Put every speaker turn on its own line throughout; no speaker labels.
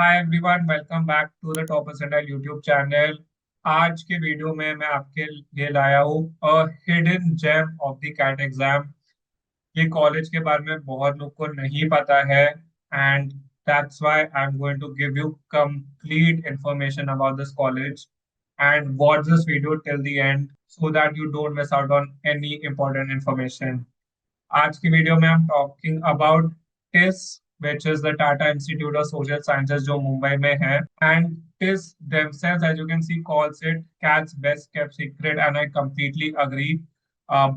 Hi everyone, welcome back to the top percentile YouTube channel. आज के video में मैं आपके लिए लाया हूँ a hidden gem of the CAT exam. ये कॉलेज के बारे में बहुत लोग को नहीं पता है and that's why I am going to give you complete information about this college and watch this video till the end so that you don't miss out on any important information. आज की video में हम talking about TISS which is the Tata Institute of Social Sciences जो मुंबई में है and TISS themselves as you can see calls it cat's best kept secret and I completely agree।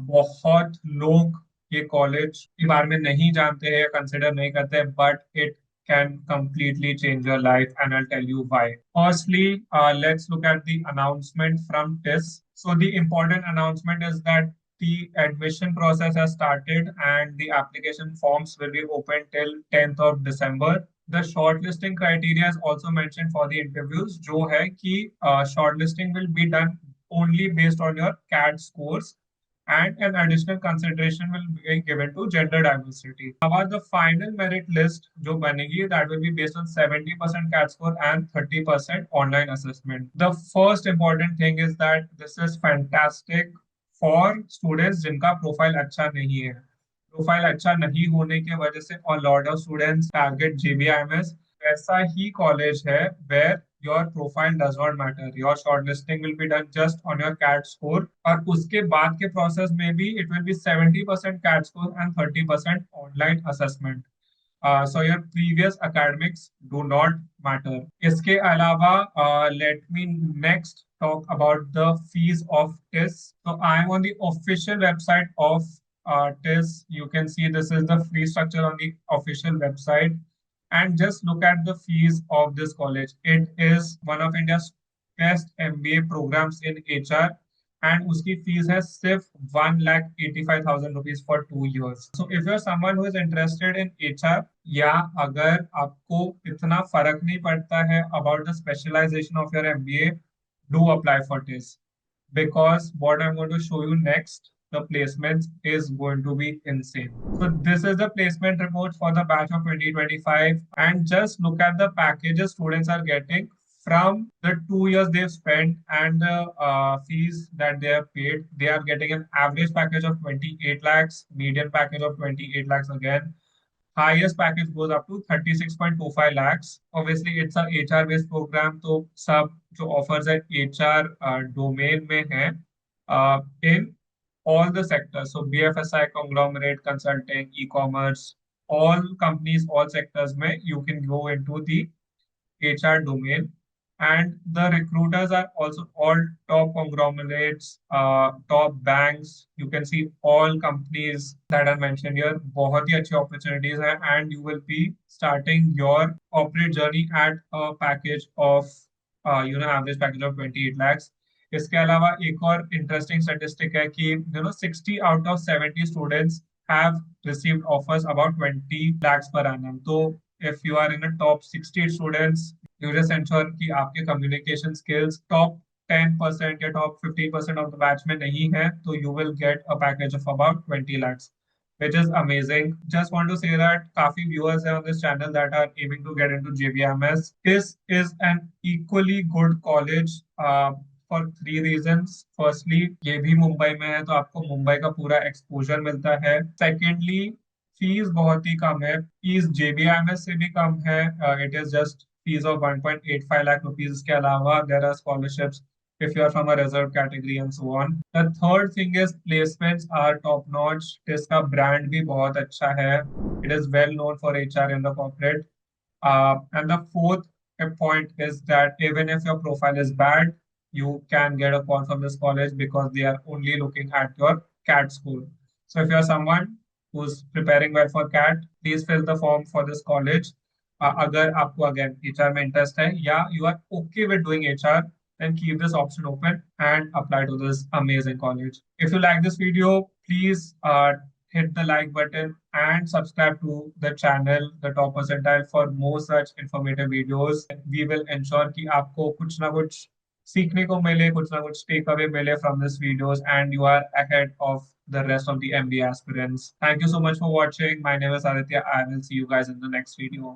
बहुत लोग ये कॉलेज के बारे में नहीं जानते हैं, कंसिडर नहीं करते, but it can completely change your life and I'll tell you why. Firstly, let's look at the announcement from TISS. So the important announcement is that the admission process has started and the application forms will be open till 10th of December. The shortlisting criteria is also mentioned for the interviews, जो है कि shortlisting will be done only based on your CAT scores and an additional consideration will be given to gender diversity. About the final merit list जो बनेगी that will be based on 70% CAT score and 30% online assessment. The first important thing is that this is fantastic for students जिनका profile अच्छा नहीं है। Profile अच्छा नहीं होने की वजह से और lot of students target JBIMS. ऐसा ही कॉलेज है where your profile does not matter, your shortlisting will be done just on your CAT score और उसके बाद के प्रोसेस में भी it will be 70% CAT score and 30% online assessment. So your previous academics do not matter. इसके अलावा let me next talk about the fees of TISS. So I am on the official website of TISS. You can see this is the fee structure on the official website. And just look at the fees of this college. It is one of India's best MBA programs in HR. And उसकी fees है सिर्फ 1,85,000 rupees for 2 years। So if you are someone who is interested in HR या अगर आपको इतना फर्क नहीं पड़ता है about the specialization of your MBA, do apply for this because what I'm going to show you next, the placements is going to be insane. So this is the placement report for the batch of 2025 and just look at the packages students are getting from the 2 years they've spent and the fees that they have paid. They are getting an average package of 28 lakhs, median package of 28 lakhs again. Highest package goes up to 36.25 lakhs. Obviously, it's a HR based program, तो सब जो offers है HR domain में है in all the sectors. So BFSI, conglomerate, consulting, e-commerce, all companies, all sectors में you can go into the HR domain. And the recruiters are also all top conglomerates, top banks. You can see all companies that are mentioned here. बहुत ही अच्छी opportunities है and you will be starting your corporate journey at a package of average package of 28 lakhs. इसके अलावा एक और interesting statistic है कि 60 out of 70 students have received offers about 20 lakhs per annum. तो if you are in a top 60 students, you just ensure कि आपके communication skills top 10% या top 15% of the batch में नहीं है, तो you will get a package of about 20 lakhs, which is amazing. Just want to say that काफी viewers हैं on this channel that are aiming to get into JBIMS. This is an equally good college for 3 reasons. Firstly, ये भी मुंबई में है तो आपको मुंबई का पूरा एक्सपोजर मिलता है। Secondly, फीस बहुत ही कम है, फीस जेबीआईएमएस से भी कम है। It is just fees of 1.85 lakh rupees. के अलावा there are scholarships if you are from a reserved category and so on. The third thing is placements are top notch. इसका brand भी बहुत अच्छा है. It is well known for HR in the corporate. And the fourth point is that even if your profile is bad, you can get a call from this college because they are only looking at your CAT score. So if you are someone who's preparing well for CAT, please fill the form for this college. अगर आपको again HR में interest है या you are okay with doing HR, then keep this option open and apply to this amazing college. If you like this video, please hit the like button and subscribe to the channel, The Top Percentile, for more such informative videos. We will ensure कि आपको कुछ ना कुछ सीखने को मिले, कुछ ना कुछ take away मिले from this videos and you are ahead of the rest of the MBA aspirants. Thank you so much for watching. My name is Aditya. I will see you guys in the next video.